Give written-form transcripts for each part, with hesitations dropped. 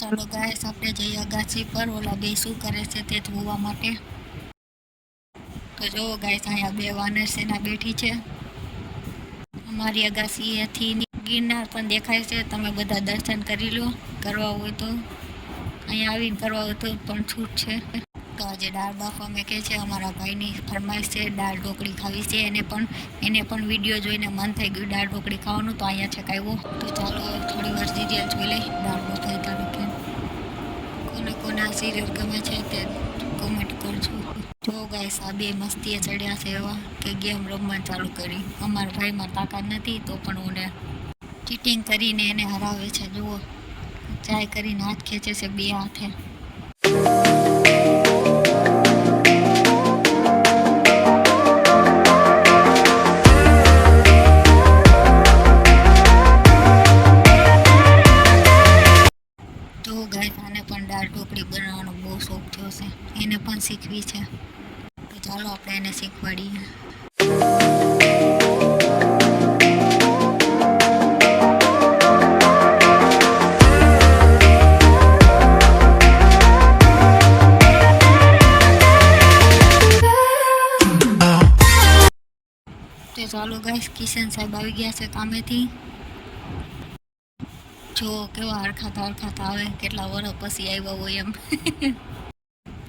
ચાલો ગાઈસ આપણે જઈએ અગાસી પર. ઓલા બે શું કરે છે તે જોવા માટે. તો જો ગાઈસ અહીંયા બે વાનર સેના બેઠી છે. અમારી અગાસીએથી ગિરનાર પણ દેખાય છે. તમે બધા દર્શન કરી લો, કરવા હોય તો. અહીંયા આવીને કરવા હોય તો પણ છૂટ છે. તો આજે દાળ બાફવા મેં છે. અમારા ભાઈની ફરમાઈશ છે દાળ ઢોકળી ખાવી છે. એને પણ વિડીયો જોઈને મન થઈ ગયું દાળ ઢોકળી ખાવાનું, તો અહીંયા છે કાવ્યો. તો ચાલો થોડી વાર સિરિયલ જોઈ લઈ. દાળ ઢોકળી તારીખે કોને આ સિરિયલ ગમે છે તે કોમેન્ટ કરજો. જો ગાઈસ આ બે મસ્તીએ ચડ્યા છે એવા કે ગેમ રમવાનું ચાલુ કરી. અમારા ભાઈમાં તાકાત નથી તો પણ ઓને ચીટિંગ કરીને એને હરાવે છે. જુઓ ચાય કરીને હાથ ખેંચે છે બે હાથે. તો ગાઈસ આને પણ દાળ ઢોકળી બનાવવાનો બહુ શોખ થયો છે. એને પણ શીખવી છે. તો ચાલો આપણે એને શીખવાડીએ. તો ચાલો ગાઈસ કિશન સાહેબ આવી ગયા છે કામેથી. જો કેવા હરખાતા આવે, કેટલા વર્ષ પછી આવ્યા હોય એમ.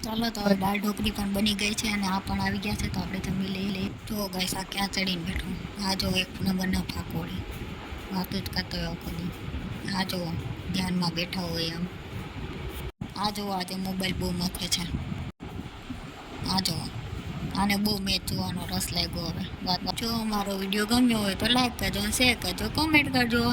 ચાલો તો હવે દાળ ઢોકળી પણ બની ગઈ છે અને આ પણ આવી ગયા છે, તો આપણે જમી લઈએ. જો ગાઈસ આ ક્યાં ચડીને બેઠું. આ જો એક નંબરના ફાકોડી વાતો જ કરતો હોય કદી. આ જો ધ્યાનમાં બેઠા હોય એમ. આ જો આજે મોબાઈલ બહુ મથે છે. આ જો આને બહુ મેચ જોવાનો રસ લાગ્યો. હવે વાત જો મારો વિડીયો ગમ્યો હોય તો લાઈક કરજો, શેર કરજો, કોમેન્ટ કરજો.